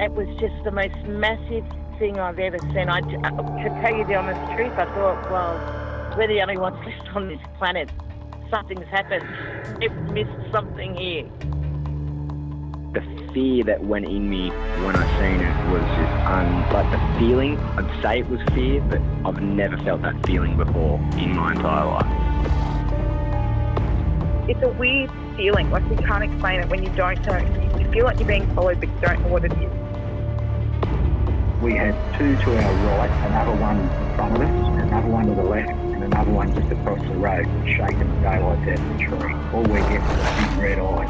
It was just the most massive thing I've ever seen. To tell you the honest truth, I thought, well, we're the only ones left on this planet. Something's happened. We've missed something here. The fear that went in me when I seen it was just, like the feeling, I'd say it was fear, but I've never felt that feeling before in my entire life. It's a weird feeling, like you can't explain it when you don't know. You feel like you're being followed, but you don't know what it is. We had two to our right, another one in front of us, another one to the left, and another one just across the road, shaking the daylights out of the tree. All we get was a big red eye.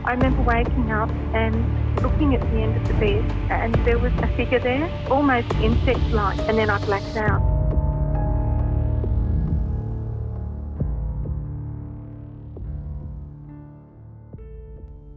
I remember waking up and looking at the end of the bed, and there was a figure there, almost insect-like, and then I blacked out.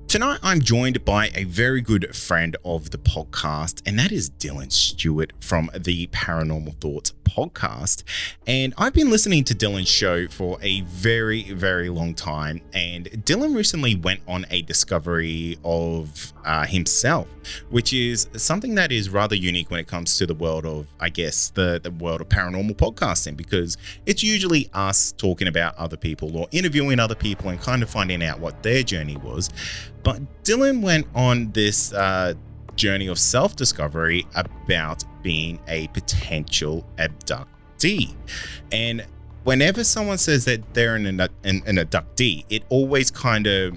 Tonight, I'm joined by a very good friend of the podcast, and that is Dylan Stuart from the Paranormal Thoughts Podcast. And I've been listening to Dylan's show for a very, very long time. And Dylan recently went on a discovery of himself, which is something that is rather unique when it comes to the world of, I guess, the world of paranormal podcasting, because it's usually us talking about other people or interviewing other people and kind of finding out what their journey was. But Dylan went on this journey of self-discovery about being a potential abductee. And whenever someone says that they're an abductee, it always kind of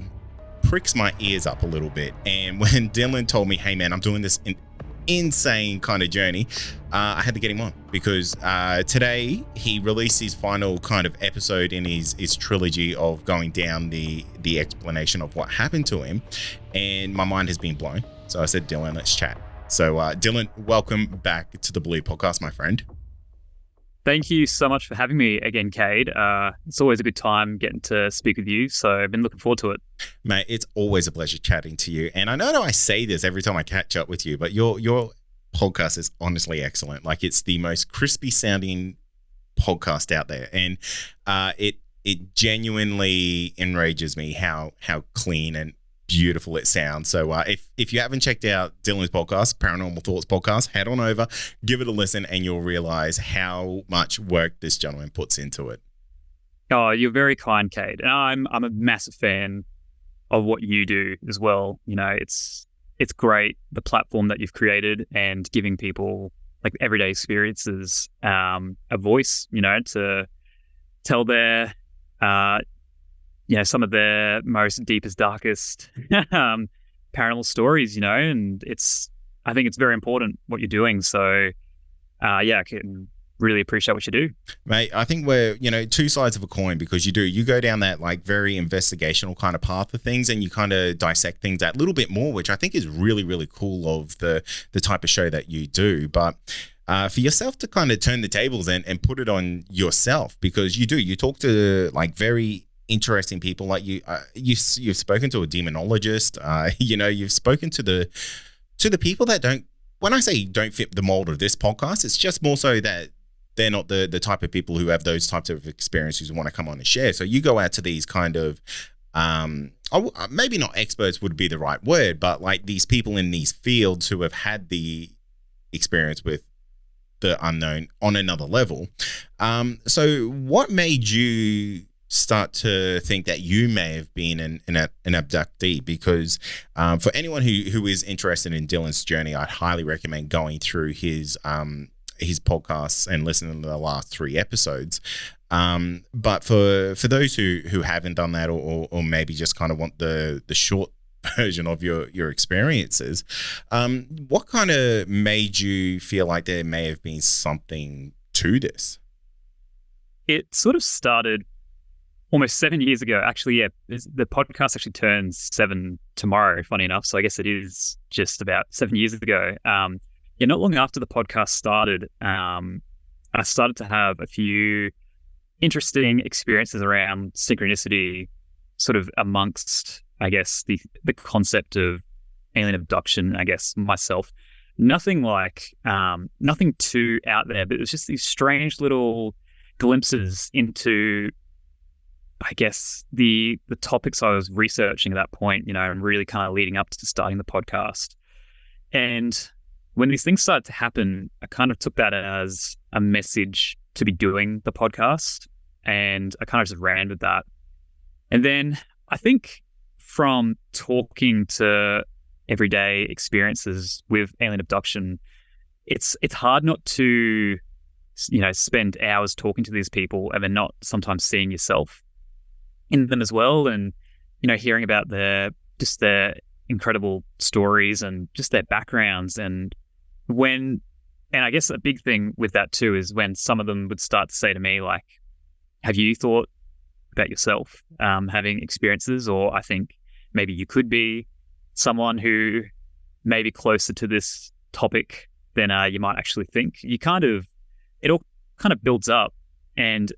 pricks my ears up a little bit. And when Dylan told me, hey man, I'm doing this insane kind of journey, I had to get him on, because today he released his final kind of episode in his trilogy of going down the explanation of what happened to him, and my mind has been blown. So I said, Dylan, let's chat. So Dylan, welcome back to the Blue Podcast, my friend. Thank you so much for having me again, Kade. It's always a good time getting to speak with you, so I've been looking forward to it. Mate, it's always a pleasure chatting to you. And I know I say this every time I catch up with you, but your podcast is honestly excellent. Like, it's the most crispy sounding podcast out there. And it genuinely enrages me how clean and beautiful it sounds. So if you haven't checked out Dylan's podcast, Paranormal Thoughts Podcast, head on over, give it a listen, and you'll realize how much work this gentleman puts into it. Oh, you're very kind, Kade. And I'm a massive fan of what you do as well. You know, it's great, the platform that you've created, and giving people like everyday experiences a voice, you know, to tell their some of their most deepest, darkest paranormal stories, you know, and I think it's very important what you're doing. So I can really appreciate what you do. Mate, I think we're, two sides of a coin, because you go down that like very investigational kind of path of things, and you kind of dissect things that little bit more, which I think is really, really cool of the type of show that you do. But for yourself to kind of turn the tables and put it on yourself, because you talk to like very interesting people, like you've spoken to a demonologist, you've spoken to the people that don't, when I say don't fit the mold of this podcast, it's just more so that they're not the type of people who have those types of experiences who want to come on and share. So you go out to these kind of maybe not experts would be the right word, but like these people in these fields who have had the experience with the unknown on another level. So what made you start to think that you may have been an abductee? Because for anyone who is interested in Dylan's journey, I'd highly recommend going through his podcasts and listening to the last 3 episodes. But for those who haven't done that, or maybe just kind of want the short version of your experiences, what kind of made you feel like there may have been something to this? It sort of started almost 7 years ago. Actually, yeah, the podcast actually turns 7 tomorrow, funny enough. So I guess it is just about 7 years ago. Not long after the podcast started, I started to have a few interesting experiences around synchronicity, sort of amongst, I guess, the concept of alien abduction, I guess, myself. Nothing too out there, but it was just these strange little glimpses into I guess the topics I was researching at that point, and really kind of leading up to starting the podcast. And when these things started to happen, I kind of took that as a message to be doing the podcast, and I kind of just ran with that. And then I think from talking to everyday experiences with alien abduction, it's hard not to, spend hours talking to these people and then not sometimes seeing yourself in them as well. And, hearing about their incredible stories and just their backgrounds. And I guess a big thing with that too is when some of them would start to say to me, like, have you thought about yourself having experiences? Or I think maybe you could be someone who may be closer to this topic than you might actually think. It all kind of builds up. And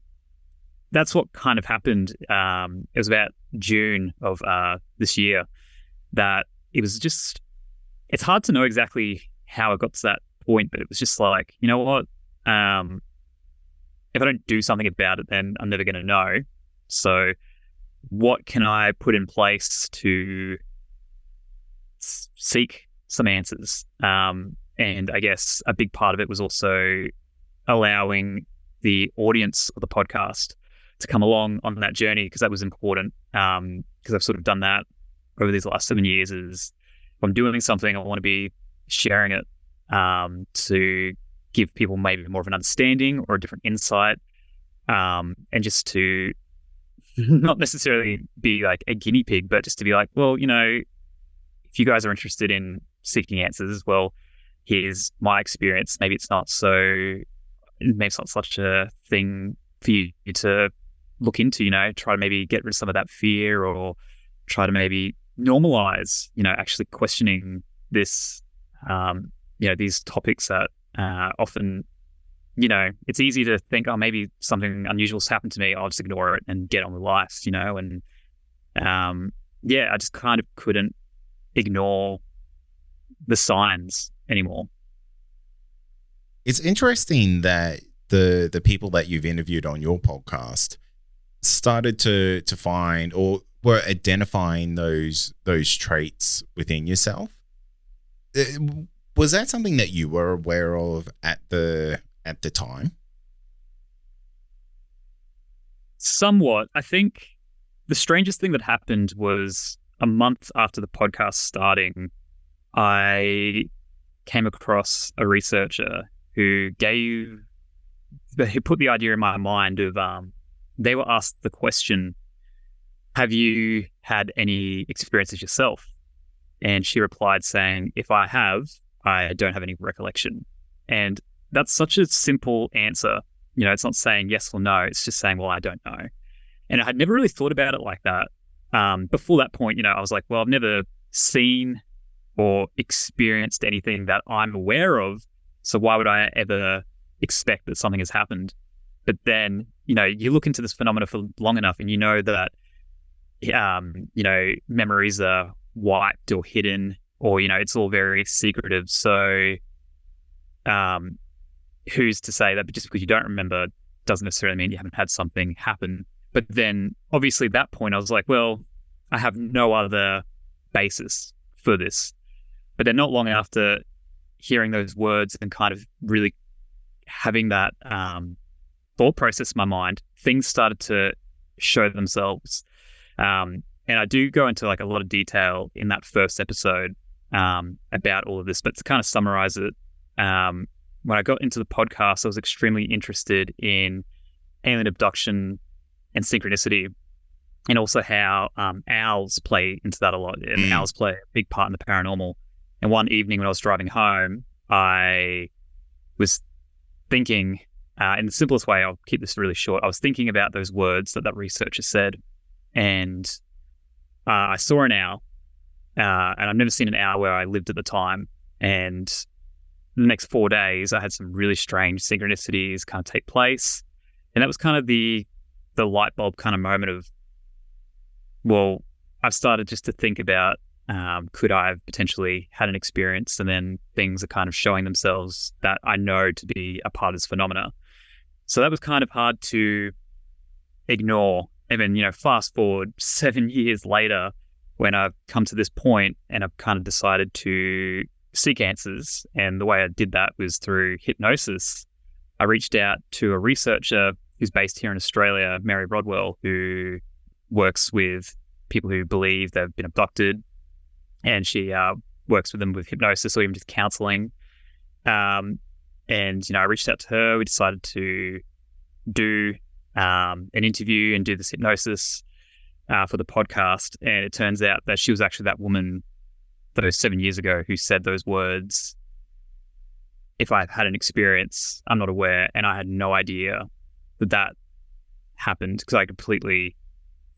that's what kind of happened. It was about June of this year that it's hard to know exactly how it got to that point, but it was just like, you know what? If I don't do something about it, then I'm never going to know. So what can I put in place to seek some answers? And I guess a big part of it was also allowing the audience of the podcast to come along on that journey, because that was important. Because I've sort of done that over these last 7 years. Is if I'm doing something, I want to be sharing it to give people maybe more of an understanding or a different insight, and just to not necessarily be like a guinea pig, but just to be like, well, if you guys are interested in seeking answers, well, here's my experience. Maybe it's not such a thing for you to look into, try to maybe get rid of some of that fear, or try to maybe normalize, actually questioning this, these topics that often, it's easy to think, oh, maybe something unusual's happened to me. I'll just ignore it and get on with life, and I just kind of couldn't ignore the signs anymore. It's interesting that the people that you've interviewed on your podcast started to find or were identifying those traits within yourself. Was that something that you were aware of at the time? Somewhat. I think the strangest thing that happened was a month after the podcast starting, I came across a researcher who put the idea in my mind of, they were asked the question, have you had any experiences yourself? And she replied saying, if I have, I don't have any recollection. And that's such a simple answer. It's not saying yes or no. It's just saying, well, I don't know. And I had never really thought about it like that. Before that point, I was like, well, I've never seen or experienced anything that I'm aware of. So why would I ever expect that something has happened? But then, you look into this phenomena for long enough and you know that, memories are wiped or hidden, or, it's all very secretive. So who's to say that just because you don't remember doesn't necessarily mean you haven't had something happen. But then obviously at that point I was like, well, I have no other basis for this. But then not long after hearing those words and kind of really having that thought process in my mind, things started to show themselves. And I do go into like a lot of detail in that first episode about all of this, but to kind of summarize it, when I got into the podcast, I was extremely interested in alien abduction and synchronicity, and also how owls play into that a lot. And owls play a big part in the paranormal. And one evening when I was driving home, I was thinking, in the simplest way, I'll keep this really short, I was thinking about those words that researcher said, and I saw an owl, and I've never seen an owl where I lived at the time. And the next 4 days, I had some really strange synchronicities kind of take place. And that was kind of the light bulb kind of moment of, well, I've started just to think about, could I have potentially had an experience? And then things are kind of showing themselves that I know to be a part of this phenomena. So that was kind of hard to ignore. And then, fast forward 7 years later, when I've come to this point and I've kind of decided to seek answers. And the way I did that was through hypnosis. I reached out to a researcher who's based here in Australia, Mary Rodwell, who works with people who believe they've been abducted. And she works with them with hypnosis or even just counseling. And, I reached out to her. We decided to do an interview and do this hypnosis for the podcast. And it turns out that she was actually that woman those 7 years ago who said those words, "If I've had an experience, I'm not aware." And I had no idea that happened because I completely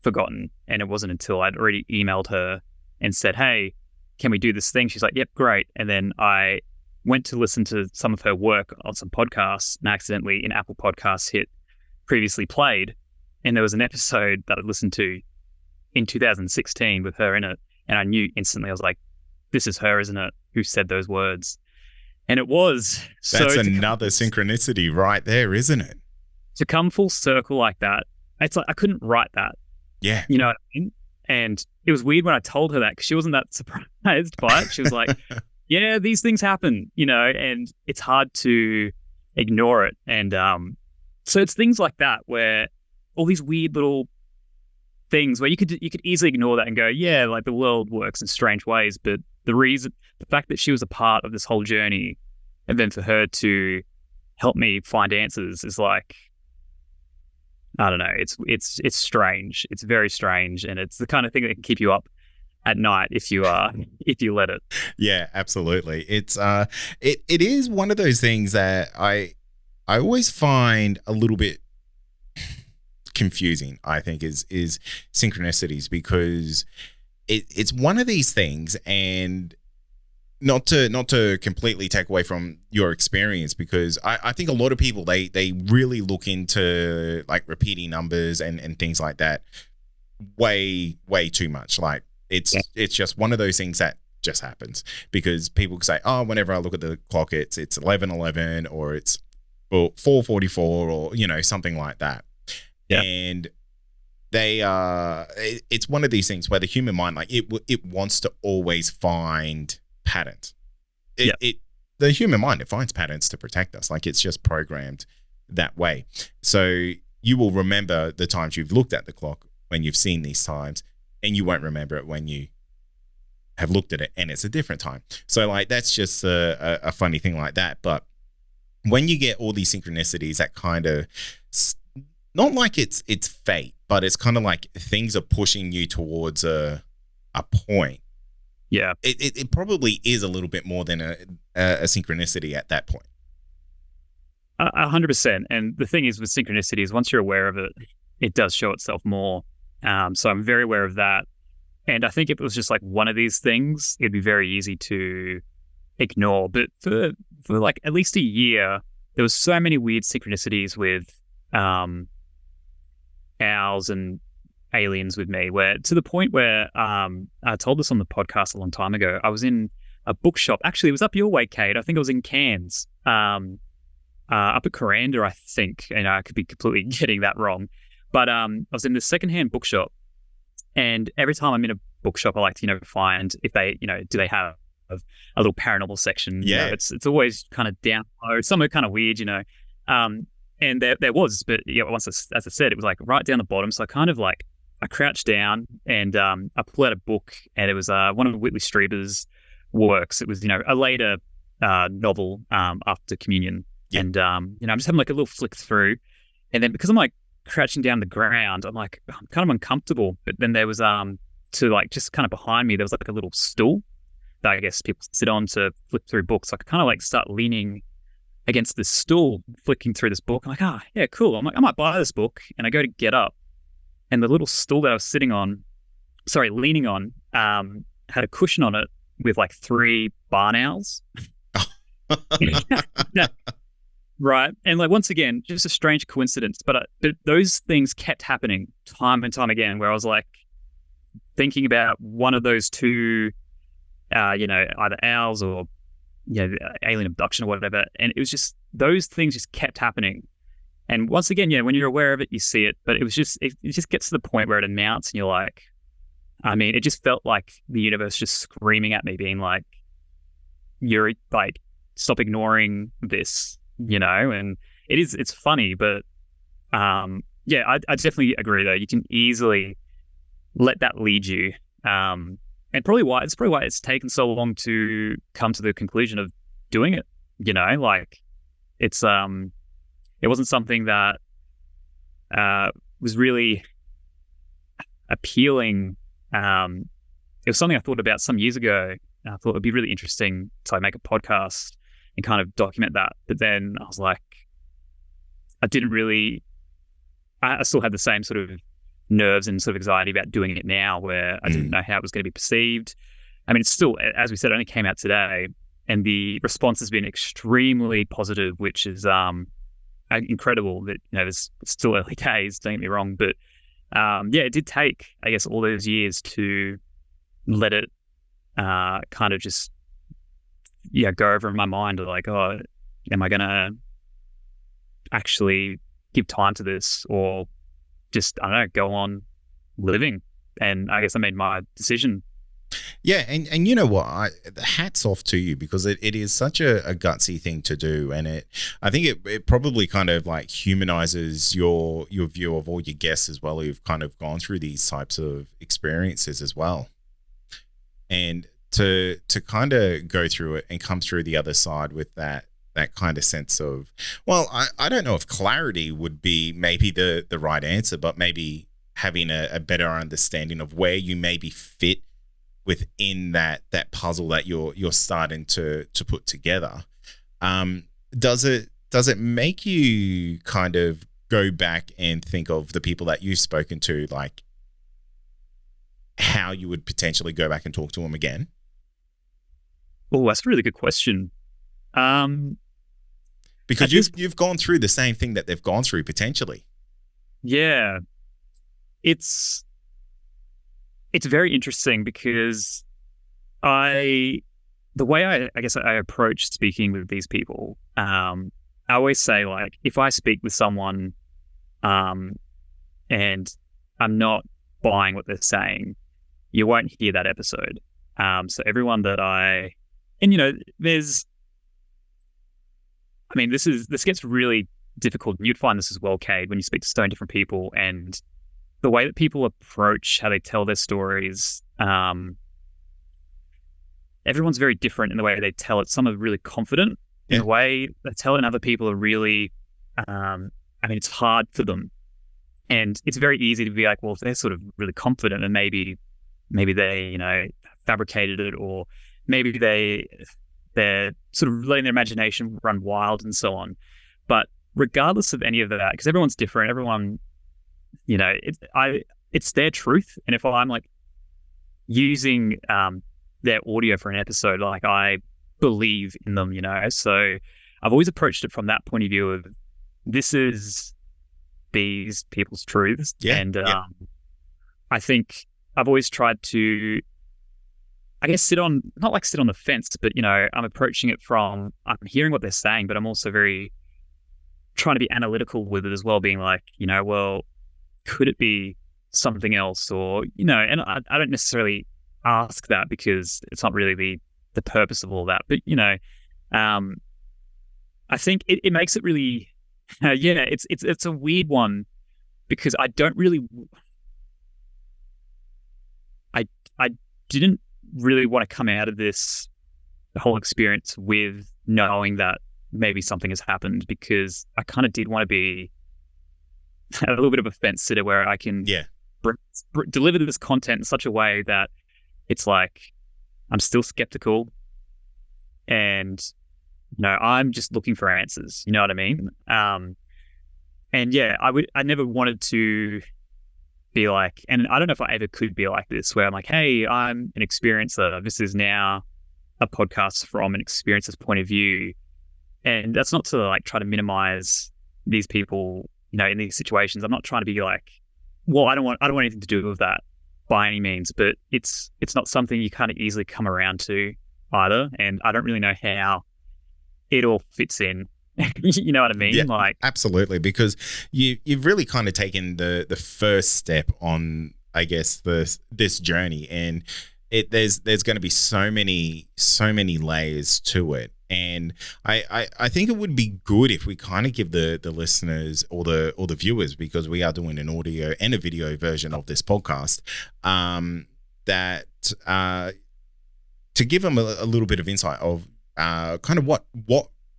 forgotten. And it wasn't until I'd already emailed her and said, "Hey, can we do this thing?" She's like, "Yep, great." And then I went to listen to some of her work on some podcasts and accidentally in Apple Podcasts hit previously played. And there was an episode that I listened to in 2016 with her in it. And I knew instantly, I was like, this is her, isn't it? Who said those words? And it was. That's another synchronicity right there, isn't it? To come full circle like that, it's like I couldn't write that. Yeah. You know what I mean? And it was weird when I told her that because she wasn't that surprised by it. She was like, yeah, these things happen, and it's hard to ignore it. And so it's things like that where all these weird little things where you could easily ignore that and go, yeah, like the world works in strange ways. But the fact that she was a part of this whole journey and then for her to help me find answers is like, I don't know, it's strange. It's very strange. And it's the kind of thing that can keep you up at night if you let it. Yeah, absolutely. It's it is one of those things that I always find a little bit confusing, I think, is synchronicities, because it's one of these things, and not to completely take away from your experience, because I think a lot of people they really look into like repeating numbers and things like that way too much. Like it's just one of those things that just happens because people say, oh, whenever I look at the clock, it's 11:11 or it's 4:44 or something like that. Yeah. And it's one of these things where the human mind, like it wants to always find patterns. The human mind, it finds patterns to protect us. Like it's just programmed that way. So you will remember the times you've looked at the clock when you've seen these times, and you won't remember it when you have looked at it and it's a different time. So like that's just a funny thing like that. But when you get all these synchronicities that kind of, not like it's fate, but it's kind of like things are pushing you towards a point. Yeah. It probably is a little bit more than a synchronicity at that point. 100%. And the thing is with synchronicities, once you're aware of it, it does show itself more. So I'm very aware of that. And I think if it was just like one of these things, it'd be very easy to ignore. But for like at least a year, there was so many weird synchronicities with owls and aliens with me, where to the point where I told this on the podcast a long time ago. I was in a bookshop. Actually, it was up your way, Kade. I think I was in Cairns, up at Coranda, I think. And I could be completely getting that wrong. But I was in this secondhand bookshop, and every time I'm in a bookshop, I like to find if they do they have a little paranormal section. Yeah, it's always kind of down low, somewhere kind of weird, and there was, but once as I said, it was like right down the bottom. So I kind of like I crouched down and I pulled out a book, and it was one of Whitley Strieber's works. It was a later novel after Communion, and I'm just having like a little flick through, and then because I'm like crouching down the ground, I'm like I'm kind of uncomfortable. But then there was to like just kind of behind me there was like a little stool that I guess people sit on to flip through books. So I could kind of like start leaning against this stool, flicking through this book. I'm like, yeah, cool. I'm like, I might buy this book. And I go to get up, and the little stool that I was leaning on, had a cushion on it with like 3 barn owls. Right. And like, once again, just a strange coincidence, but those things kept happening time and time again, where I was like thinking about one of those two, either owls or, alien abduction or whatever. And it was just, those things just kept happening. And once again, when you're aware of it, you see it. But it just gets to the point where it amounts and you're like, I mean, it just felt like the universe just screaming at me, being like, you're like, stop ignoring this, and it's funny, but I definitely agree though. You can easily let that lead you. And probably why it's taken so long to come to the conclusion of doing it, like it's, it wasn't something that was really appealing. It was something I thought about some years ago. And I thought it'd be really interesting to make a podcast and kind of document that. But then I was like, I still had the same sort of nerves and sort of anxiety about doing it now, where I didn't know how it was going to be perceived. I mean, it's still, as we said, it only came out today, and the response has been extremely positive, which is incredible. That there's still early days, don't get me wrong, but it did take, I guess, all those years to let it kind of just go over in my mind, like, oh, am I gonna actually give time to this, or just, I don't know, go on living? And I guess I made my decision. Yeah, and you know what? Hats off to you, because it is such a gutsy thing to do, and I think it probably kind of like humanizes your view of all your guests as well, who've kind of gone through these types of experiences as well. And to kind of go through it and come through the other side with that kind of sense of, well, I don't know if clarity would be maybe the right answer, but maybe having a better understanding of where you maybe fit within that puzzle that you're starting to put together. Does it make you kind of go back and think of the people that you've spoken to, like how you would potentially go back and talk to them again? Oh, that's a really good question. Because you've gone through the same thing that they've gone through potentially. Yeah, it's very interesting, because the way I guess I approach speaking with these people, I always say, like, if I speak with someone, and I'm not buying what they're saying, you won't hear that episode. So everyone that this gets really difficult. You'd find this as well, Kade, when you speak to so many different people, and the way that people approach how they tell their stories, everyone's very different in the way they tell it. Some are really confident in the way they tell it, and other people are really, it's hard for them. And it's very easy to be like, well, if they're sort of really confident, and maybe they, fabricated it, or maybe they're sort of letting their imagination run wild and so on. But regardless of any of that, because everyone's different, everyone, it's their truth. And if I'm like using their audio for an episode, like, I believe in them, So I've always approached it from that point of view of, this is these people's truths. Yeah. And I think I've always tried to, I guess, not like sit on the fence, but, I'm approaching it from, I'm hearing what they're saying, but I'm also very trying to be analytical with it as well, being like, well, could it be something else? Or, and I don't necessarily ask that, because it's not really the purpose of all that. But, I think it makes it really, it's a weird one, because I don't really, I didn't really want to come out of this whole experience with knowing that maybe something has happened, because I kind of did want to be a little bit of a fence sitter, where I can deliver this content in such a way that it's like, I'm still skeptical, and I'm just looking for answers. You know what I mean? And I never wanted to be like, and I don't know if I ever could be like this, where I'm like, hey, I'm an experiencer. This is now a podcast from an experiencer's point of view. And that's not to like try to minimize these people, in these situations. I'm not trying to be like, well, I don't want anything to do with that by any means, but it's not something you kind of easily come around to either. And I don't really know how it all fits in. You know what I mean? Yeah, Like, absolutely, because you've really kind of taken the first step on, I guess, this journey, and there's going to be so many layers to it. And I think it would be good if we kind of give the listeners or the viewers, because we are doing an audio and a video version of this podcast, that to give them a little bit of insight of kind of what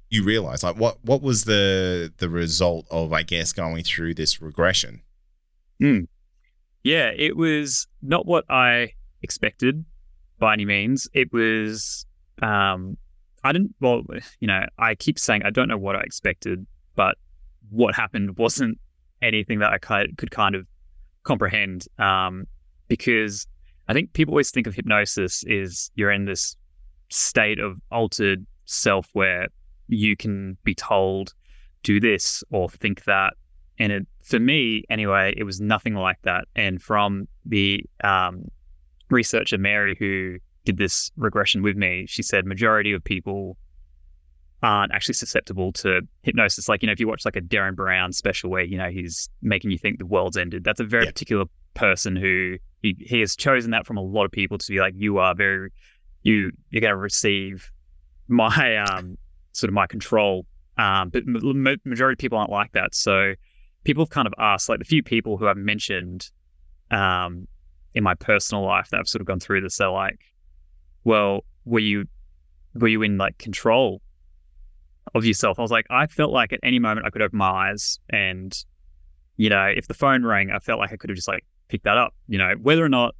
you realize, like what was the result of, I guess, going through this regression. Yeah, it was not what I expected by any means. It was I keep saying I don't know what I expected, but what happened wasn't anything that I could kind of comprehend, because I think people always think of hypnosis is you're in this state of altered self where you can be told do this or think that. And for me, anyway, it was nothing like that. And from the researcher, Mary, who did this regression with me, she said majority of people aren't actually susceptible to hypnosis. Like, if you watch like a Darren Brown special where, he's making you think the world's ended, that's a very particular person who he has chosen that from a lot of people to be like, you're going to receive my sort of my control, but majority of people aren't like that. So people have kind of asked, like the few people who I've mentioned in my personal life that I've sort of gone through this, they're like, well, were you in like control of yourself? I was like, I felt like at any moment I could open my eyes, and if the phone rang, I felt like I could have just like picked that up. Whether or not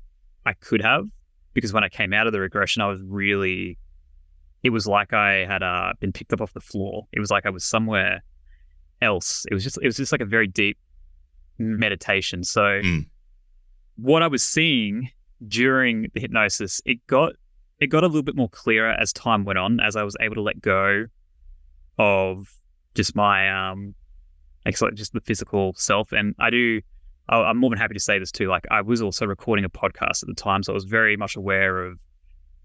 I could have, because when I came out of the regression, it was like I had been picked up off the floor. It was like I was somewhere else. It was just like a very deep meditation. So what I was seeing during the hypnosis, it got a little bit more clearer as time went on, as I was able to let go of just my just the physical self. And I'm more than happy to say this too. Like, I was also recording a podcast at the time, so I was very much aware of,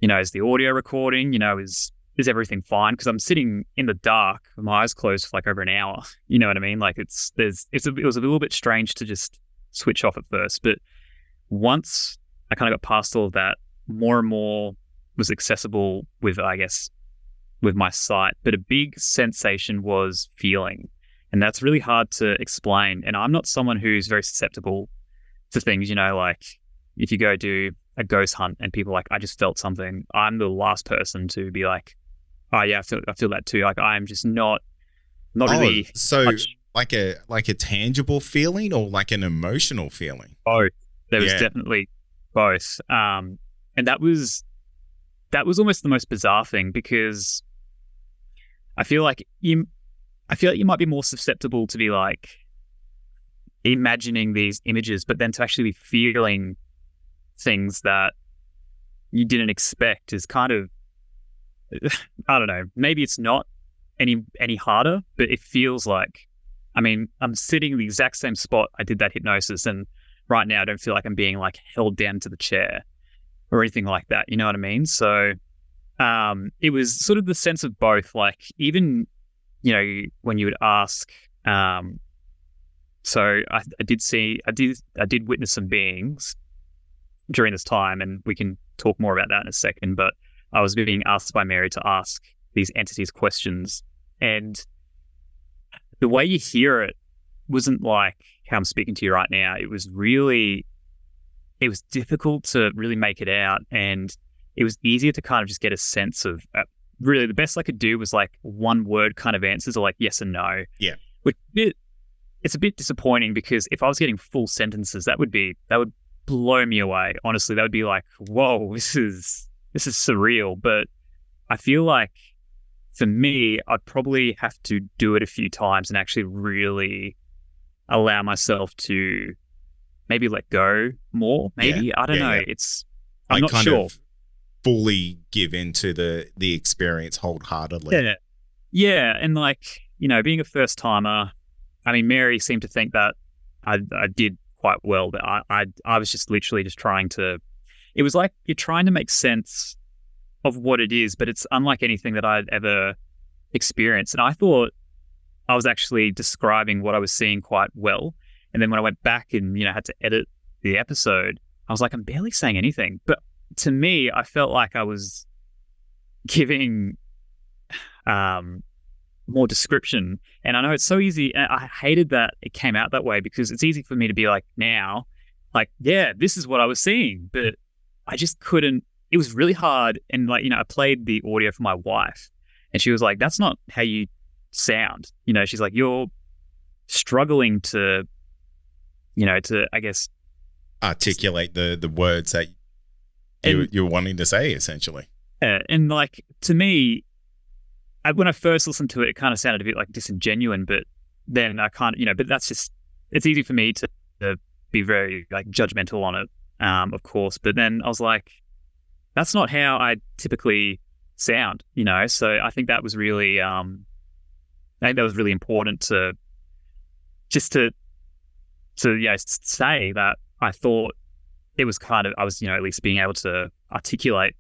is the audio recording, is everything fine? Because I'm sitting in the dark with my eyes closed for like over an hour. You know what I mean? Like, it was a little bit strange to just switch off at first, but once I kind of got past all of that, more and more was accessible with my sight. But a big sensation was feeling, and that's really hard to explain. And I'm not someone who's very susceptible to things, like if you go do a ghost hunt and people are like, I just felt something, I'm the last person to be like, oh yeah, I feel that too. Like, I'm just not really. So much. like a tangible feeling or like an emotional feeling? Both. There was definitely both. And that was almost the most bizarre thing, because I feel like you might be more susceptible to be like imagining these images, but then to actually be feeling things that you didn't expect is kind of, I don't know, maybe it's not any harder, but it feels like, I'm sitting in the exact same spot I did that hypnosis, and right now I don't feel like I'm being like held down to the chair or anything like that. You know what I mean? So it was sort of the sense of both, like even, when you would ask, so I did witness some beings during this time, and we can talk more about that in a second, but I was being asked by Mary to ask these entities questions, and the way you hear it wasn't like how I'm speaking to you right now. It was difficult to really make it out, and it was easier to kind of just get a sense of, really the best I could do was like one word kind of answers, or like yes and no. Yeah. Which it's a bit disappointing, because if I was getting full sentences, that would blow me away. Honestly, that would be like, whoa, this is surreal. But I feel like for me, I'd probably have to do it a few times and actually really allow myself to maybe let go more. Maybe, I don't know. Yeah. I'm not sure. Fully give into the experience wholeheartedly. Yeah. And like, being a first timer, Mary seemed to think that I did quite well, but I was just literally just trying to, it was like you're trying to make sense of what it is, but it's unlike anything that I'd ever experienced. And I thought I was actually describing what I was seeing quite well. And then when I went back and, had to edit the episode, I was like, I'm barely saying anything. But to me, I felt like I was giving more description. And I know it's so easy. And I hated that it came out that way, because it's easy for me to be like, now, like, yeah, this is what I was seeing. But I just couldn't. It was really hard. And like, I played the audio for my wife, and she was like, that's not how you sound. She's like, you're struggling to, I guess, articulate the words that you're wanting to say, essentially. And like, to me, when I first listened to it, it kind of sounded a bit like disingenuine, but then I can't, but that's just, it's easy for me to be very like judgmental on it, of course. But then I was like, that's not how I typically sound, So I think that was really, important to say that I thought it was kind of, I was, at least being able to articulate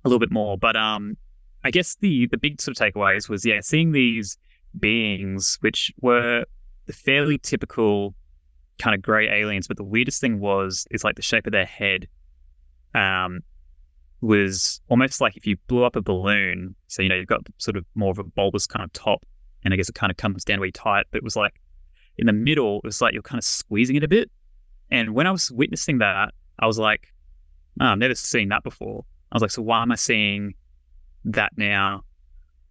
a little bit more. But I guess the big sort of takeaways was, seeing these beings, which were the fairly typical kind of grey aliens, but the weirdest thing is like the shape of their head was almost like if you blew up a balloon. So, you've got sort of more of a bulbous kind of top, and I guess it kind of comes down where you tie it, but it was like in the middle, it was like you're kind of squeezing it a bit. And when I was witnessing that, I was like, oh, I've never seen that before. I was like, so why am I seeing that now?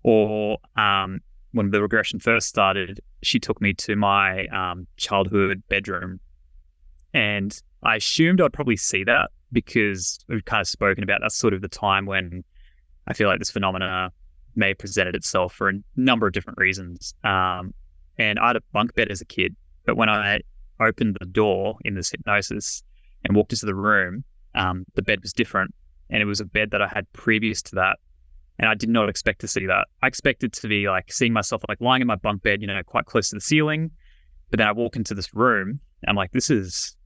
Or when the regression first started, she took me to my childhood bedroom, and I assumed I'd probably see that, because we've kind of spoken about that's sort of the time when I feel like this phenomena may have presented itself for a number of different reasons. And I had a bunk bed as a kid, but when I opened the door in this hypnosis and walked into the room, the bed was different, and it was a bed that I had previous to that. And I did not expect to see that. I expected to be like seeing myself like lying in my bunk bed, quite close to the ceiling. But then I walk into this room, and I'm like, this is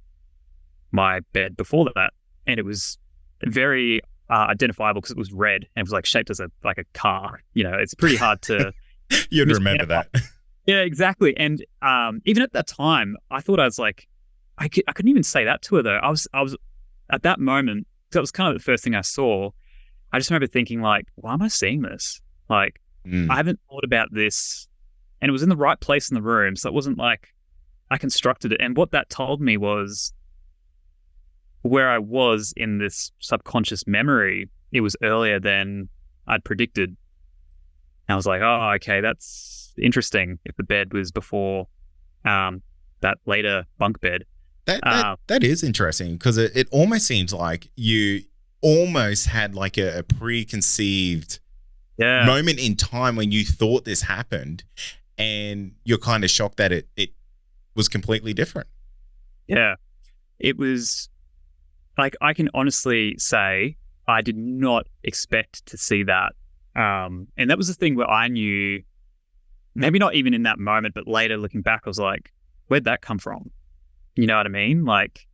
my bed before that. And it was very identifiable because it was red and it was like shaped as a car. It's pretty hard to you'd remember that. Yeah, exactly. And even at that time, I thought I was like, I couldn't even say that to her though. I was at that moment, that was kind of the first thing I saw. I just remember thinking like, why am I seeing this? Like, I haven't thought about this, and it was in the right place in the room. So it wasn't like I constructed it. And what that told me was where I was in this subconscious memory, it was earlier than I'd predicted. And I was like, oh, okay, that's interesting. If the bed was before that later bunk bed. That is interesting, because it almost seems like you almost had like a preconceived moment in time when you thought this happened, and you're kind of shocked that it was completely different. Yeah. It was like, I can honestly say I did not expect to see that. And that was the thing where I knew, maybe not even in that moment, but later looking back, I was like, where'd that come from? You know what I mean? Like,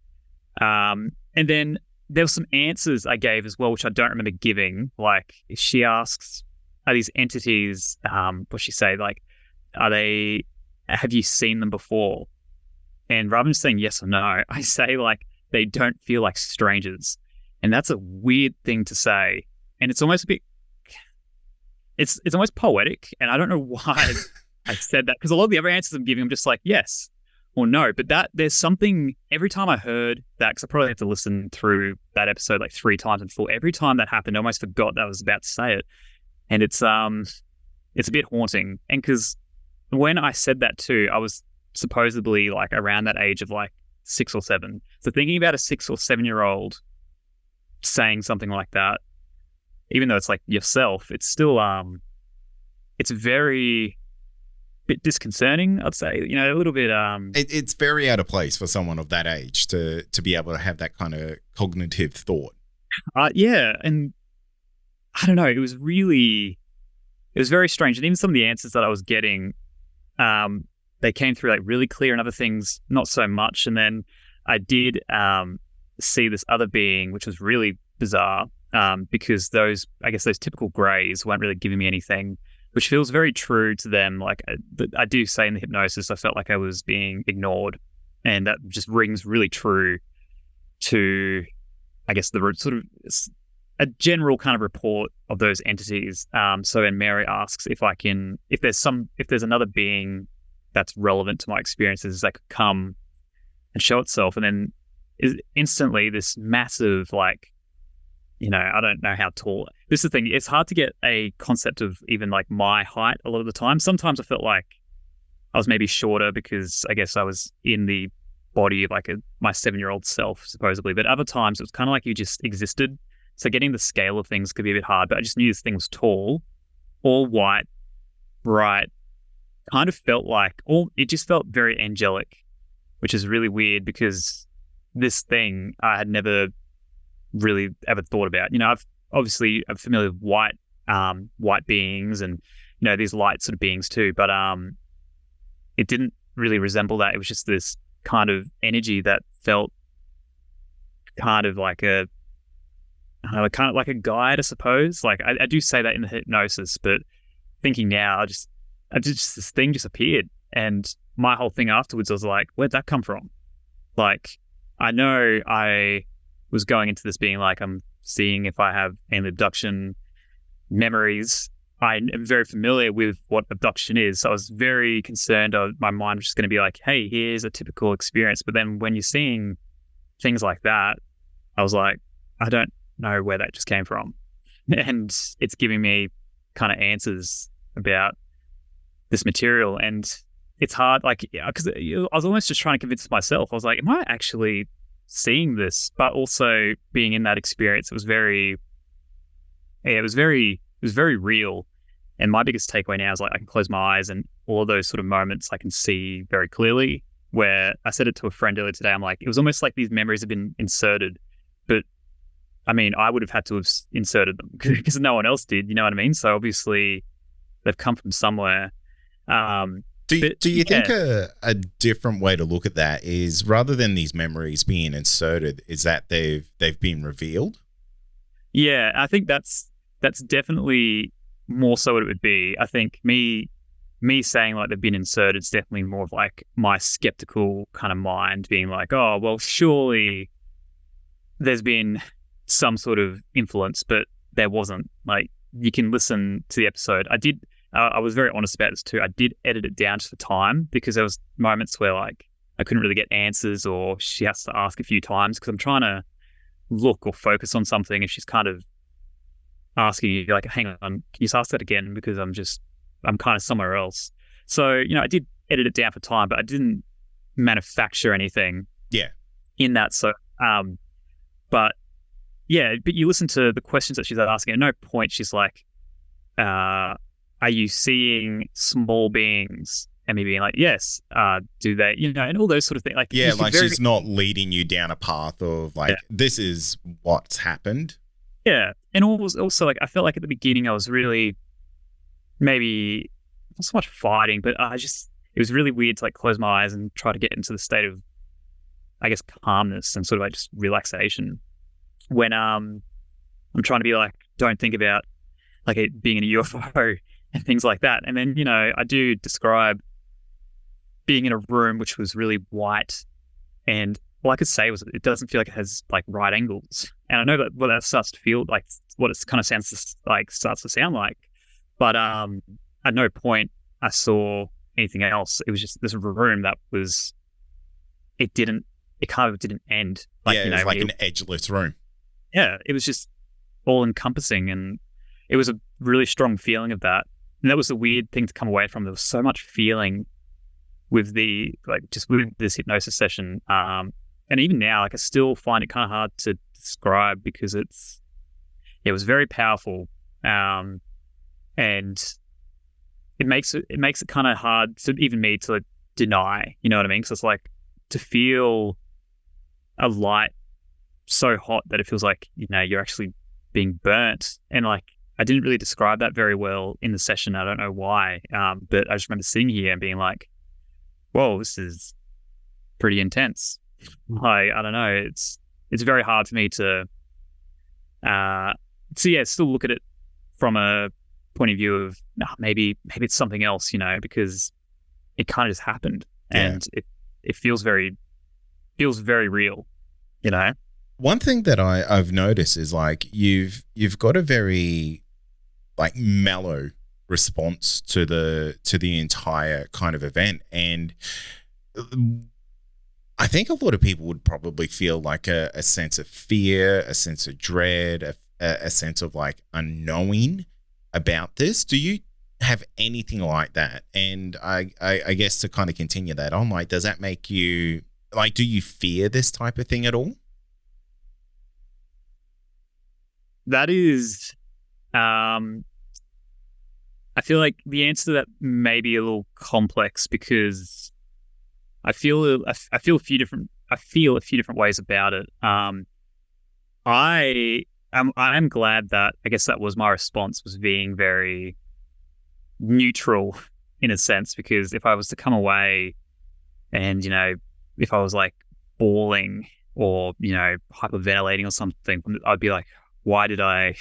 and then there were some answers I gave as well, which I don't remember giving. Like, she asks, are these entities, what's she say? Like, have you seen them before? And rather than saying yes or no, I say like, they don't feel like strangers. And that's a weird thing to say. And it's almost a bit, it's almost poetic. And I don't know why I said that, because a lot of the other answers I'm giving, I'm just like, yes or no. But that there's something, every time I heard that, because I probably have to listen through that episode like 3 times in full. Every time that happened, I almost forgot that I was about to say it. And it's a bit haunting. And because when I said that too, I was supposedly like around that age of like 6 or 7. So thinking about a 6 or 7-year-old saying something like that, even though it's like yourself, it's still it's very bit disconcerting, I'd say. A little bit it's very out of place for someone of that age to be able to have that kind of cognitive thought. Yeah, and I don't know, it was very strange. And even some of the answers that I was getting, they came through like really clear, and other things not so much. And then I did see this other being, which was really bizarre, because those typical greys weren't really giving me anything. which feels very true to them. Like I do say in the hypnosis, I felt like I was being ignored, and that just rings really true to, I guess, the sort of a general kind of report of those entities. So when Mary asks if there's another being that's relevant to my experiences that could come and show itself, and then instantly this massive, like, I don't know how tall. This is the thing. It's hard to get a concept of even like my height a lot of the time. Sometimes I felt like I was maybe shorter because I guess I was in the body of like my 7-year-old self, supposedly. But other times it was kind of like you just existed. So getting the scale of things could be a bit hard, but I just knew this thing was tall, all white, bright, kind of felt like, it just felt very angelic, which is really weird because this thing I had never really ever thought about. I'm familiar with white beings and, these light sort of beings too, but it didn't really resemble that. It was just this kind of energy that felt kind of like a guide, I suppose. Like I do say that in the hypnosis, but thinking now, this thing just appeared, and my whole thing afterwards, I was like, where'd that come from? Like, I know I was going into this being like, I'm seeing if I have any abduction memories. I am very familiar with what abduction is. So I was very concerned. My mind was just going to be like, hey, here's a typical experience. But then when you're seeing things like that, I was like, I don't know where that just came from. And it's giving me kind of answers about this material. And it's hard, like, because I was almost just trying to convince myself. I was like, am I actually seeing this? But also being in that experience, it was very real. And my biggest takeaway now is like I can close my eyes and all of those sort of moments I can see very clearly. Where I said it to a friend earlier today, I'm like, it was almost like these memories have been inserted. But I mean, I would have had to have inserted them because no one else did, you know what I mean? So obviously they've come from somewhere. Do you think a different way to look at that is, rather than these memories being inserted, is that they've been revealed? Yeah, I think that's definitely more so what it would be. I think me saying like they've been inserted is definitely more of like my skeptical kind of mind being like, oh, well, surely there's been some sort of influence, but there wasn't. Like, you can listen to the episode. I was very honest about this too. I did edit it down just for time because there was moments where like I couldn't really get answers, or she has to ask a few times because I'm trying to look or focus on something and she's kind of asking you like, hang on, can you just ask that again? Because I'm kind of somewhere else. So, I did edit it down for time, but I didn't manufacture anything in that. So, but you listen to the questions that she's asking. At no point she's like, are you seeing small beings? And me being like, yes. Do they, and all those sort of things. Like, like she's not leading you down a path of like, this is what's happened. Yeah. And also like, I felt like at the beginning I was really maybe not so much fighting, but it was really weird to like close my eyes and try to get into the state of, I guess, calmness and sort of like just relaxation when I'm trying to be like, don't think about like it being in a UFO and things like that. And then, I do describe being in a room which was really white, and all I could say was it doesn't feel like it has like right angles. And I know that what that starts to feel like, what it kind of starts to sound like. But at no point I saw anything else. It was just this room that was, it kind of didn't end. Like, it was like an edgeless room. Yeah, it was just all encompassing, and it was a really strong feeling of that. And that was the weird thing to come away from. There was so much feeling with with this hypnosis session. And even now, like, I still find it kind of hard to describe because it was very powerful. And it makes it kind of hard to even me to deny, you know what I mean? Because it's like to feel a light so hot that it feels like, you're actually being burnt. And like, I didn't really describe that very well in the session. I don't know why. But I just remember sitting here and being like, whoa, this is pretty intense. Like, I don't know. It's very hard for me to still look at it from a point of view of maybe it's something else, because it kind of just happened, and it feels very real, One thing that I've noticed is like you've got a very like mellow response to the entire kind of event, and I think a lot of people would probably feel like a sense of fear, a sense of dread, a sense of like unknowing about this. Do you have anything like that? And I guess to kind of continue that on, like, does that make you like, do you fear this type of thing at all? That is, I feel like the answer to that may be a little complex, because I feel a few different ways about it. I am glad that, I guess that was my response, was being very neutral in a sense, because if I was to come away and, if I was like bawling or, hyperventilating or something, I'd be like, why did I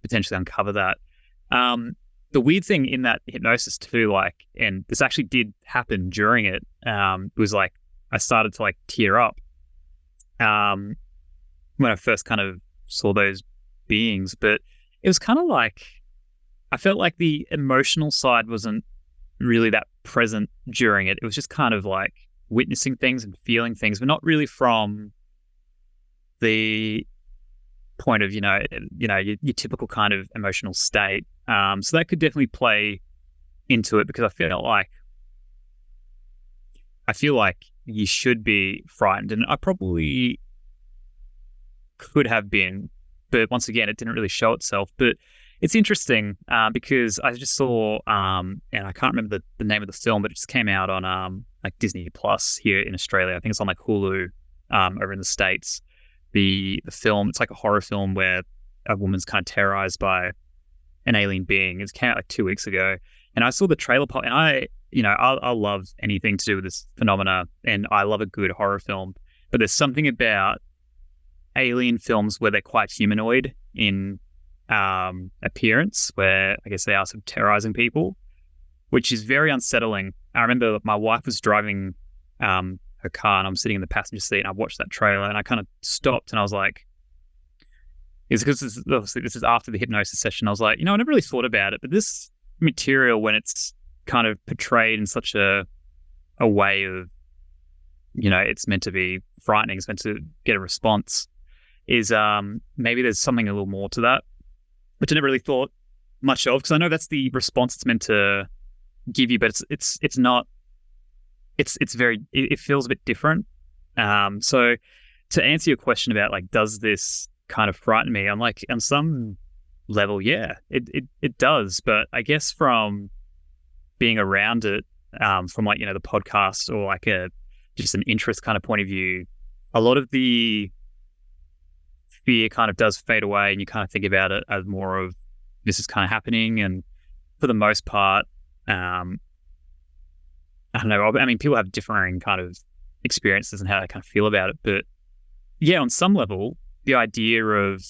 potentially uncover that? The weird thing in that hypnosis too, like, and this actually did happen during it, was like I started to like tear up when I first kind of saw those beings. But it was kind of like, I felt like the emotional side wasn't really that present during it. It was just kind of like witnessing things and feeling things, but not really from the point of, your typical kind of emotional state. So that could definitely play into it, because I feel like you should be frightened, and I probably could have been, but once again, it didn't really show itself. But it's interesting because I just saw, and I can't remember the name of the film, but it just came out on like Disney Plus here in Australia. I think it's on like Hulu over in the States. The film, it's like a horror film where a woman's kind of terrorized by an alien being. It came out like 2 weeks ago, and I saw the trailer pop, and I love anything to do with this phenomena, and I love a good horror film. But there's something about alien films where they're quite humanoid in appearance, where I guess they are sort of terrorizing people, which is very unsettling. I remember my wife was driving her car, and I'm sitting in the passenger seat, and I watched that trailer, and I kind of stopped, and I was like, it's because this is after the hypnosis session. I was like, I never really thought about it, but this material, when it's kind of portrayed in such a way of, it's meant to be frightening, it's meant to get a response, is maybe there's something a little more to that, which I never really thought much of, because I know that's the response it's meant to give you, but it's not. It feels a bit different. So to answer your question about like, does this kind of frighten me? I'm like, on some level, yeah, it does. But I guess from being around it, from like, the podcast, or like just an interest kind of point of view, a lot of the fear kind of does fade away, and you kind of think about it as more of, this is kind of happening. And for the most part, I don't know. I mean, people have differing kind of experiences and how they kind of feel about it. But yeah, on some level, the idea of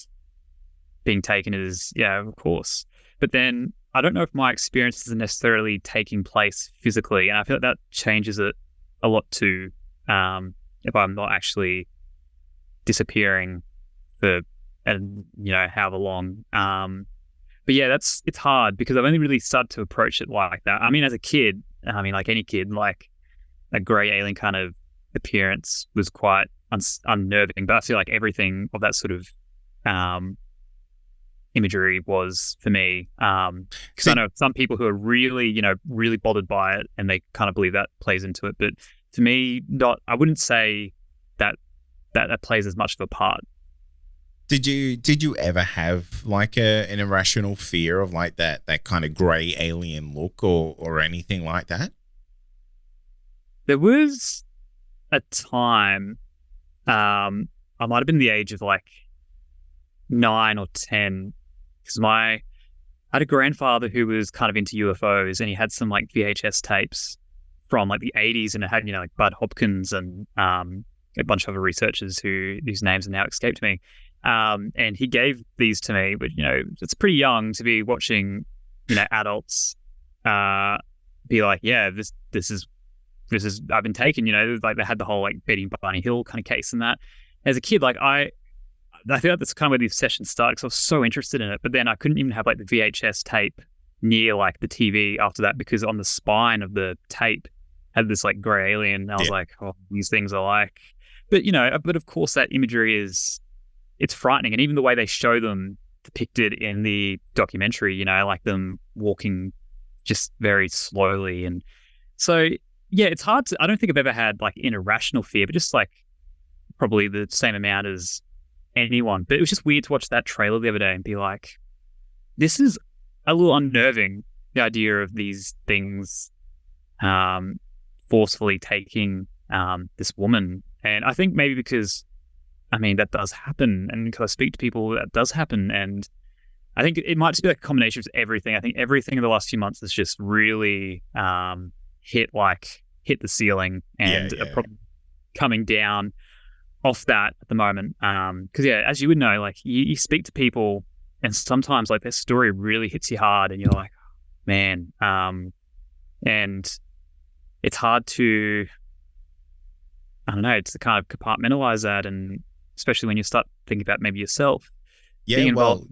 being taken is, yeah, of course. But then I don't know if my experiences are necessarily taking place physically. And I feel like that changes it a lot too, if I'm not actually disappearing for, however long. But yeah, it's hard, because I've only really started to approach it like that. I mean, as a kid, like any kid, like a grey alien kind of appearance was quite unnerving. But I feel like everything of that sort of imagery was for me. Because I know some people who are really, really bothered by it, and they kind of believe that plays into it. But for me, I wouldn't say that plays as much of a part. Did you ever have like an irrational fear of like that kind of grey alien look or anything like that? There was a time, I might have been the age of like 9 or 10, because I had a grandfather who was kind of into UFOs, and he had some like VHS tapes from like the 80s, and it had, like Bud Hopkins and a bunch of other researchers whose names are now escaped me. And he gave these to me, but it's pretty young to be watching adults be like, yeah, this is I've been taken, like they had the whole like Betty Barney Hill kind of case and that. As a kid, like I feel like that's kind of where the obsession started because I was so interested in it. But then I couldn't even have like the VHS tape near like the TV after that because on the spine of the tape had this like grey alien. And I was like, oh, these things are like, but of course that imagery it's frightening. And even the way they show them depicted in the documentary, like them walking just very slowly. And so, yeah, it's hard to, I don't think I've ever had like an irrational fear, but just like probably the same amount as anyone. But it was just weird to watch that trailer the other day and be like, this is a little unnerving, the idea of these things forcefully taking this woman. And I think maybe because, that does happen. And because I speak to people, that does happen. And I think it might just be like a combination of everything. I think everything in the last few months has just really hit the ceiling and probably coming down off that at the moment. Because as you would know, like you speak to people and sometimes like their story really hits you hard and you're like, man, and it's hard to, I don't know, to kind of compartmentalize that, and especially when you start thinking about maybe yourself. Yeah, well,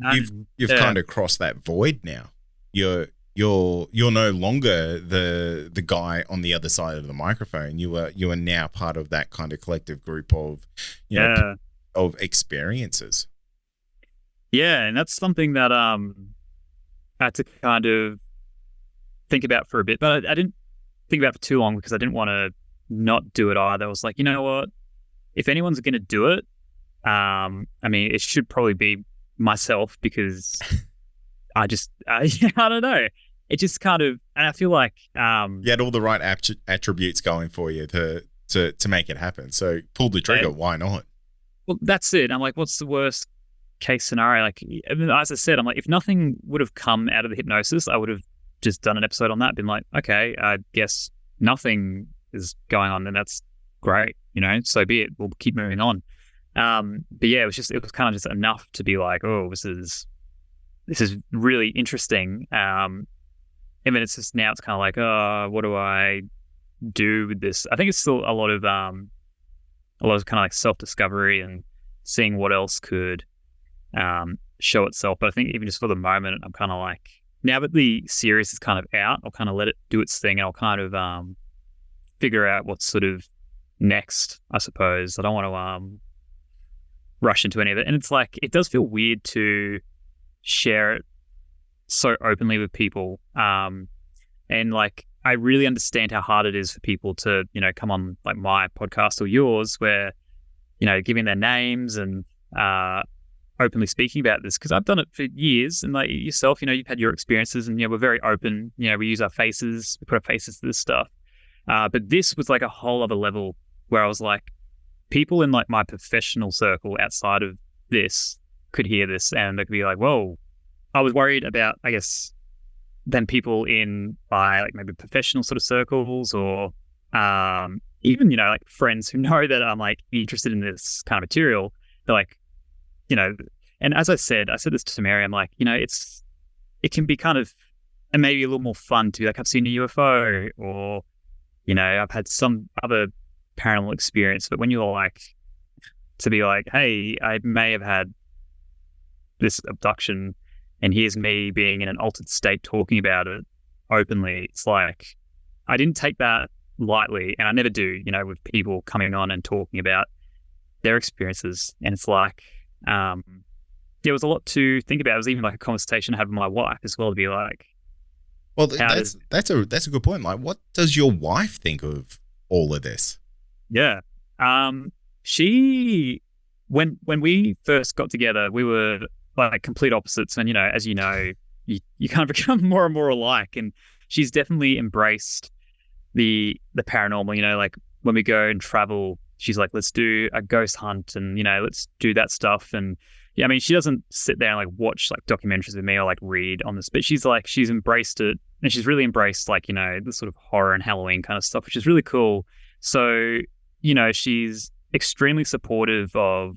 you've kind of crossed that void now. You're no longer the guy on the other side of the microphone. You are now part of that kind of collective group of of experiences. Yeah, and that's something that I had to kind of think about for a bit, but I didn't think about it for too long because I didn't want to not do it either. I was like, you know what? If anyone's going to do it, it should probably be myself because I don't know. It just kind of, and I feel like you had all the right attributes going for you to make it happen. So pull the trigger. Why not? Well, that's it. I'm like, what's the worst case scenario? Like, as I said, I'm like, if nothing would have come out of the hypnosis, I would have just done an episode on that. Been like, okay, I guess nothing is going on, and that's great. So be it. We'll keep moving on. But yeah, it was kind of just enough to be like, oh, this is really interesting. And then it's just now it's kind of like, oh, what do I do with this? I think it's still a lot of kind of like self-discovery and seeing what else could show itself. But I think even just for the moment, I'm kind of like, now that the series is kind of out, I'll kind of let it do its thing and I'll kind of figure out what's sort of next, I suppose. I don't want to rush into any of it. And it's like, it does feel weird to share it so openly with people. And like, I really understand how hard it is for people to, come on like my podcast or yours where, giving their names and openly speaking about this, because I've done it for years, and like yourself, you've had your experiences, and we're very open. We use our faces, we put our faces to this stuff. But this was like a whole other level where I was like, people in like my professional circle outside of this could hear this and they could be like, whoa. I was worried about, I guess, then people in my like maybe professional sort of circles or even, like friends who know that I'm like interested in this kind of material. They're like, and as I said this to Mary, I'm like, it can be kind of, and maybe a little more fun to be like, I've seen a UFO or, I've had some other paranormal experience. But when you're like, to be like, hey, I may have had this abduction and here's me being in an altered state talking about it openly, it's like, I didn't take that lightly, and I never do, with people coming on and talking about their experiences. And it's like, there was a lot to think about. It was even like a conversation I had with my wife as well, to be like, well, that's a good point. Like, what does your wife think of all of this? Yeah. She, when we first got together, we were like complete opposites. And, as you know, you kind of become more and more alike. And she's definitely embraced the paranormal, like when we go and travel, she's like, let's do a ghost hunt and, let's do that stuff. And yeah, she doesn't sit there and like watch like documentaries with me or like read on this, but she's embraced it, and she's really embraced like, the sort of horror and Halloween kind of stuff, which is really cool. So, she's extremely supportive of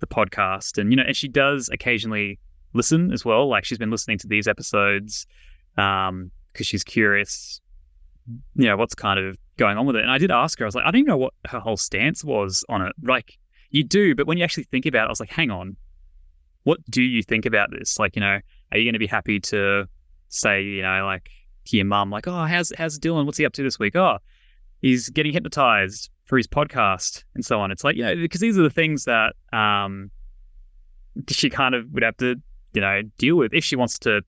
the podcast, and, and she does occasionally listen as well. Like she's been listening to these episodes, because she's curious, what's kind of going on with it. And I did ask her, I was like, I don't even know what her whole stance was on it. Like, you do, but when you actually think about it, I was like, hang on, what do you think about this? Like, are you going to be happy to say, like, to your mum, like, oh, how's Dylan? What's he up to this week? Oh, he's getting hypnotized for his podcast and so on. It's like, because these are the things that she kind of would have to, deal with if she wants to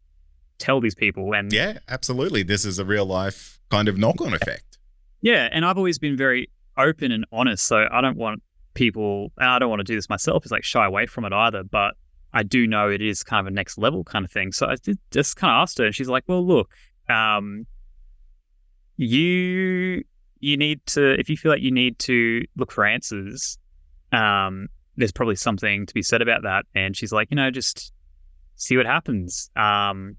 tell these people. And yeah, absolutely. This is a real life kind of knock-on effect. Yeah. And I've always been very open and honest. So I don't want people, and I don't want to do this myself, is like shy away from it either. But I do know it is kind of a next level kind of thing. So I did just kind of asked her, and she's like, well, look, you need to, if you feel like you need to look for answers, there's probably something to be said about that. And she's like, just see what happens. And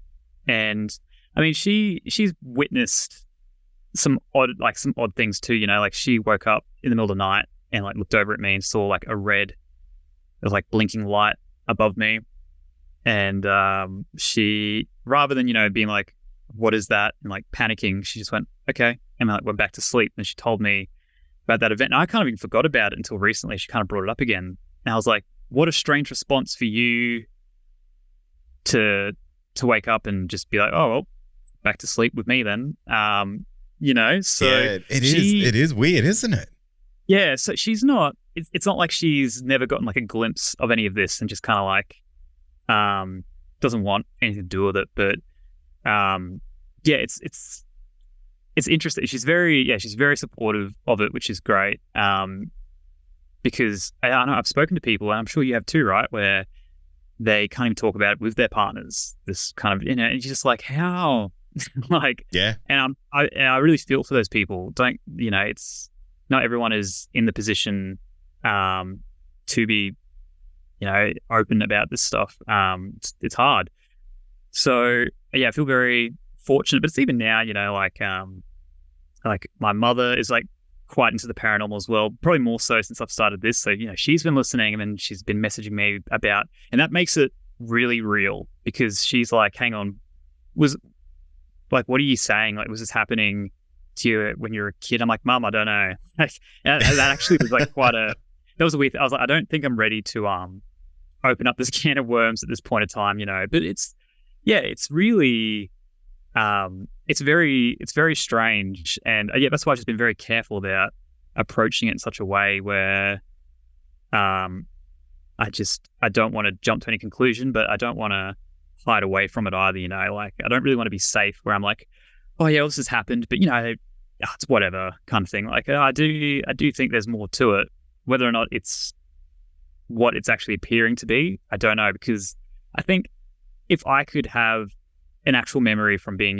I mean, she's witnessed some odd things too, like she woke up in the middle of the night and like looked over at me and saw like a red, it was like blinking light above me. And she, rather than, being like, what is that? And like panicking, she just went, okay. And like went back to sleep. And she told me about that event. And I kind of even forgot about it until recently. She kind of brought it up again. And I was like, what a strange response for you to wake up and just be like, oh, well, back to sleep with me then. So yeah, it is weird, isn't it? Yeah. So she's not, it's not like she's never gotten like a glimpse of any of this and just kind of like, doesn't want anything to do with it. But, yeah, it's interesting. She's very supportive of it, which is great. Because I know I've spoken to people, and I'm sure you have too, right? Where they can't even talk about it with their partners. This kind of, and you're just like, how, like, yeah. And I really feel for those people. It's not everyone is in the position, to be, open about this stuff. It's hard. So yeah, I feel very fortunate, but it's even now, like my mother is like quite into the paranormal as well, probably more so since I've started this. So, she's been listening, and then she's been messaging me about, and that makes it really real, because she's like, hang on, was like, what are you saying? Like, was this happening to you when you were a kid? I'm like, Mum, I don't know. And that actually was like that was a weird, I was like, I don't think I'm ready to open up this can of worms at this point in time, but it's really, it's very strange. And that's why I've just been very careful about approaching it in such a way where, I don't want to jump to any conclusion, but I don't want to hide away from it either, like I don't really want to be safe where I'm like, oh yeah, well, this has happened, but it's whatever kind of thing. Like I do think there's more to it. Whether or not it's what it's actually appearing to be, I don't know, because I think if I could have an actual memory from being,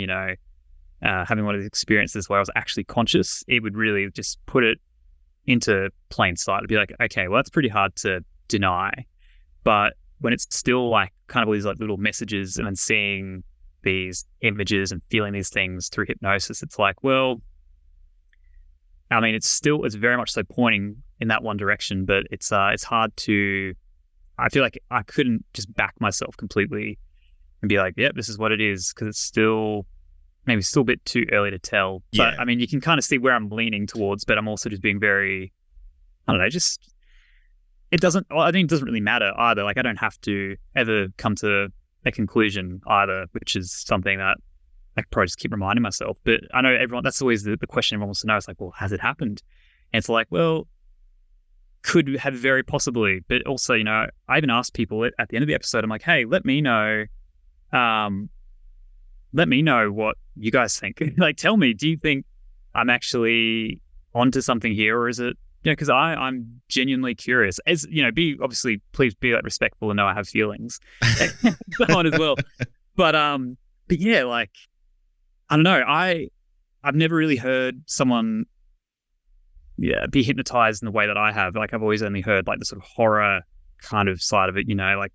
having one of these experiences where I was actually conscious, it would really just put it into plain sight. It'd be like, okay, well, that's pretty hard to deny. But when it's still like kind of all these like little messages and then seeing these images and feeling these things through hypnosis, it's like, well, I mean, it's very much so pointing in that one direction, but it's hard to, I feel like I couldn't just back myself completely and be like, yep, this is what it is, because it's still a bit too early to tell. Yeah. But I mean, you can kind of see where I'm leaning towards, but I'm also just being very, I don't know, it doesn't really matter either. Like I don't have to ever come to a conclusion either, which is something that I probably just keep reminding myself. But I know that's always the question everyone wants to know. It's like, well, has it happened? And it's like, well, could have very possibly, but also, I even asked people at the end of the episode, I'm like, hey, let me know what you guys think. Like, tell me, do you think I'm actually onto something here, or is it, because I'm genuinely curious. As please be like respectful and know I have feelings so on as well. But yeah, like, I don't know. I've never really heard someone be hypnotized in the way that I have. Like I've always only heard like the sort of horror kind of side of it, like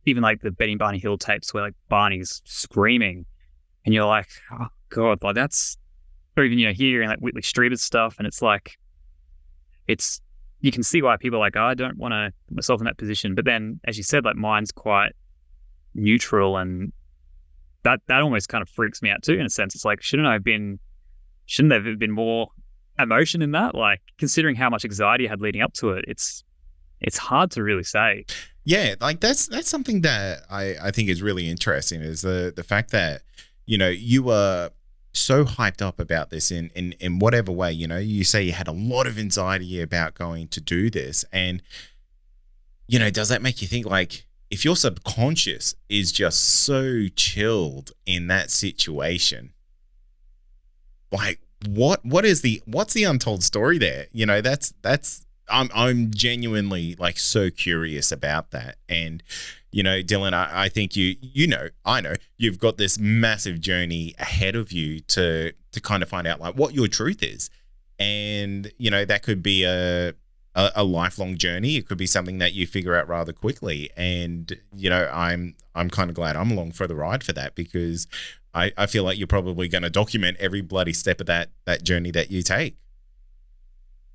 even like the Betty and Barney Hill tapes where like Barney's screaming and you're like, oh God, like that's, or even, hearing like Whitley Strieber's stuff. And it's like, you can see why people are like, oh, I don't want to put myself in that position. But then, as you said, like mine's quite neutral and that almost kind of freaks me out too, in a sense. It's like, shouldn't there have been more emotion in that? Like, considering how much anxiety I had leading up to it, it's hard to really say. Yeah, like that's something that I think is really interesting, is the fact that, you know, you were so hyped up about this in whatever way. You know, you say you had a lot of anxiety about going to do this, and, you know, does that make you think, like, if your subconscious is just so chilled in that situation, like, what's the untold story there? You know, that's I'm genuinely, like, so curious about that. And, you know, Dylan, I think I know you've got this massive journey ahead of you to kind of find out, like, what your truth is. And, you know, that could be a lifelong journey. It could be something that you figure out rather quickly. And, you know, I'm kind of glad I'm along for the ride for that, because I feel like you're probably going to document every bloody step of that journey that you take.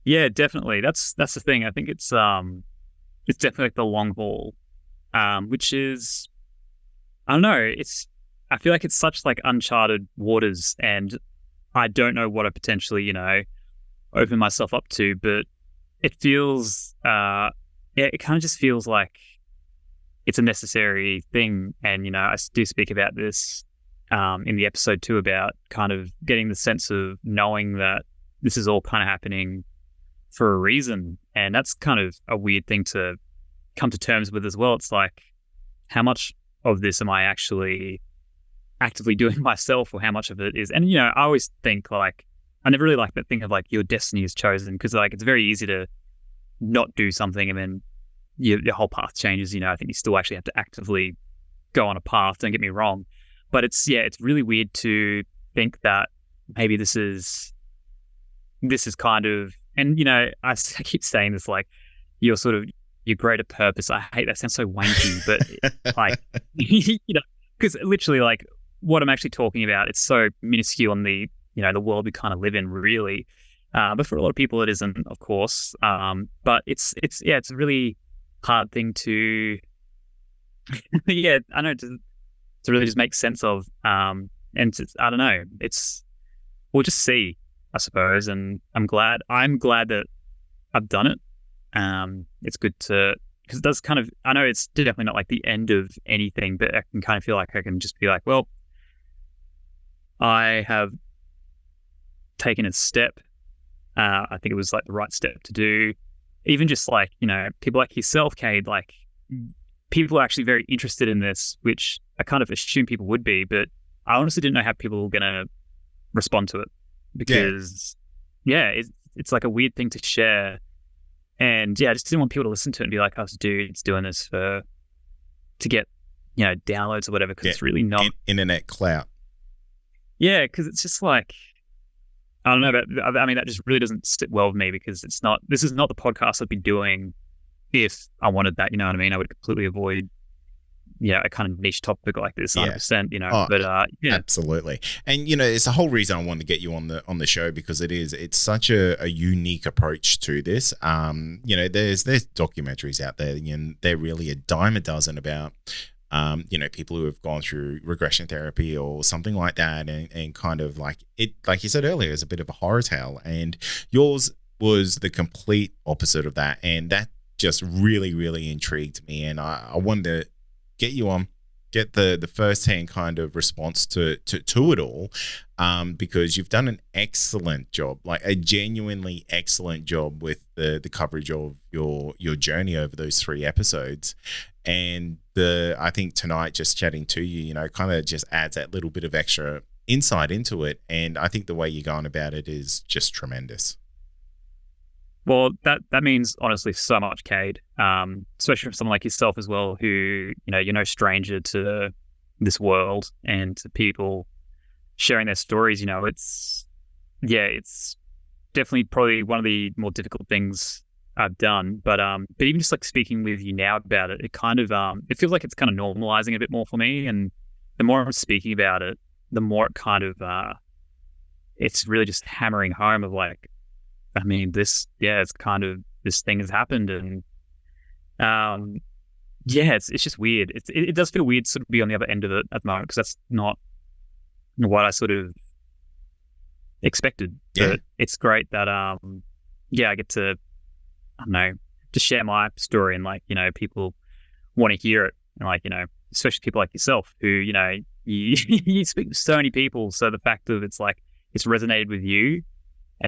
Yeah, definitely. That's the thing. I think it's definitely like the long haul, which is, I don't know. I feel like it's such like uncharted waters, and I don't know what I potentially, you know, open myself up to. But it feels, it kind of just feels like it's a necessary thing. And, you know, I do speak about this in the episode too, about kind of getting the sense of knowing that this is all kind of happening for a reason. And that's kind of a weird thing to come to terms with as well. It's like, how much of this am I actually actively doing myself, or how much of it is, and, you know, I always think, like, I never really like that thing of like your destiny is chosen, because, like, it's very easy to not do something and then your whole path changes. You know, I think you still actually have to actively go on a path, don't get me wrong. But it's really weird to think that maybe this is kind of, and, you know, I keep saying this, like, your greater purpose. I hate that, sounds so wanky, but like, you know, because literally, like, what I'm actually talking about, it's so minuscule in the, you know, the world we kind of live in, really. But for a lot of people, it isn't, of course. But it's a really hard thing to, yeah, I know, to really just make sense of. And I don't know, we'll just see, I suppose. And I'm glad that I've done it. It's good because it does kind of, I know it's definitely not like the end of anything, but I can kind of feel like I can just be like, well, I have taken a step. I think it was like the right step to do. Even just like, you know, people like yourself, Kade, like, people are actually very interested in this, which I kind of assume people would be, but I honestly didn't know how people were going to respond to it, because it's like a weird thing to share. And I just didn't want people to listen to it and be like, us dudes doing this to get, you know, downloads or whatever, because it's really not internet clout. Yeah, because it's just like, I don't know, but I mean, that just really doesn't sit well with me, because this is not the podcast I'd be doing if I wanted that, you know what I mean? I would completely avoid, a kind of niche topic like this, 100%, you know. Absolutely. And, you know, it's the whole reason I wanted to get you on the show, because it's such a unique approach to this. You know, there's documentaries out there, and they're really a dime a dozen about, you know, people who have gone through regression therapy or something like that, and kind of like it, like you said earlier, is a bit of a horror tale, and yours was the complete opposite of that. And that just really, really intrigued me. And I wanted to get you on, get the first-hand kind of response to it all, because you've done an excellent job, like a genuinely excellent job with the coverage of your journey over those 3 episodes. And I think tonight, just chatting to you, you know, kind of just adds that little bit of extra insight into it. And I think the way you're going about it is just tremendous. Well, that means honestly so much, Kade, especially from someone like yourself as well, who, you know, you're no stranger to this world and to people sharing their stories. You know, it's definitely probably one of the more difficult things I've done. But even just like speaking with you now about it, it kind of it feels like it's kind of normalizing a bit more for me. And the more I'm speaking about it, the more it kind of it's really just hammering home of like, I mean, it's kind of, this thing has happened. And yeah, it's just weird. It does feel weird to sort of be on the other end of it at the moment, because that's not what I sort of expected. Yeah. But it's great that I get to, I don't know, just share my story, and like, you know, people want to hear it, and like, you know, especially people like yourself who, you know, you you speak to so many people, so the fact that it's like it's resonated with you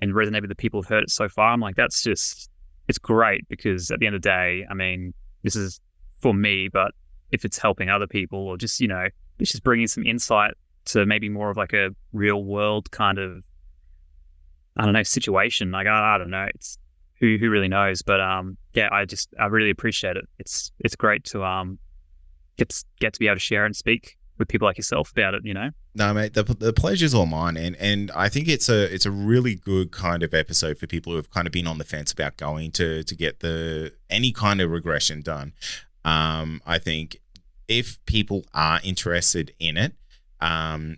and resonated with the people who've heard it so far, I'm like, that's just, it's great, because at the end of the day, I mean, this is for me, but if it's helping other people, or just, you know, it's just bringing some insight to maybe more of like a real world kind of, I don't know, situation. Like, I don't know, it's who really knows, but yeah, I really appreciate it. It's great to get to be able to share and speak with people like yourself about it, you know. No, mate, the pleasure's all mine, and I think it's a really good kind of episode for people who have kind of been on the fence about going to get any kind of regression done. I think if people are interested in it,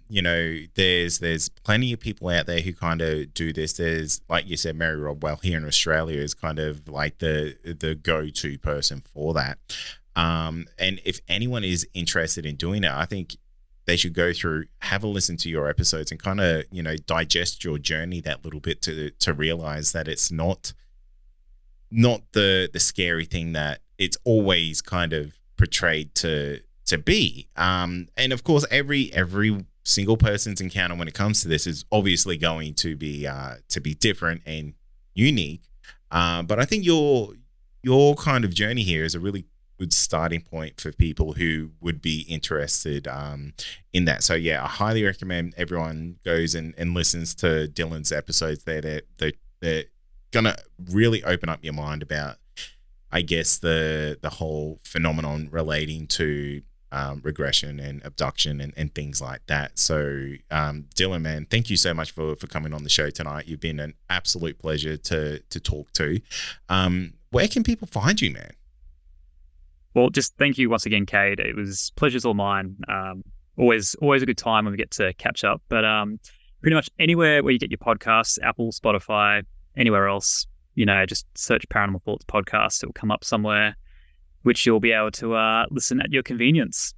you know, there's plenty of people out there who kind of do this. There's, like you said, Mary Rodwell here in Australia is kind of like the go-to person for that. And if anyone is interested in doing it, I think they should go through, have a listen to your episodes, and kind of, you know, digest your journey that little bit to realize that it's not the scary thing that it's always kind of portrayed to be. And of course, every single person's encounter when it comes to this is obviously going to be different and unique. But I think your kind of journey here is a really good starting point for people who would be interested in that. So yeah, I highly recommend everyone goes and listens to Dylan's episodes. They're gonna really open up your mind about, I guess, the whole phenomenon relating to regression and abduction and things like that. So Dylan, man, thank you so much for coming on the show tonight. You've been an absolute pleasure to talk to. Where can people find you, man? Well, just thank you once again, Kade. It was pleasure's all mine. Always a good time when we get to catch up. But pretty much anywhere where you get your podcasts, Apple, Spotify, anywhere else, you know, just search Paranormal Thoughts Podcast. It will come up somewhere, which you'll be able to listen at your convenience.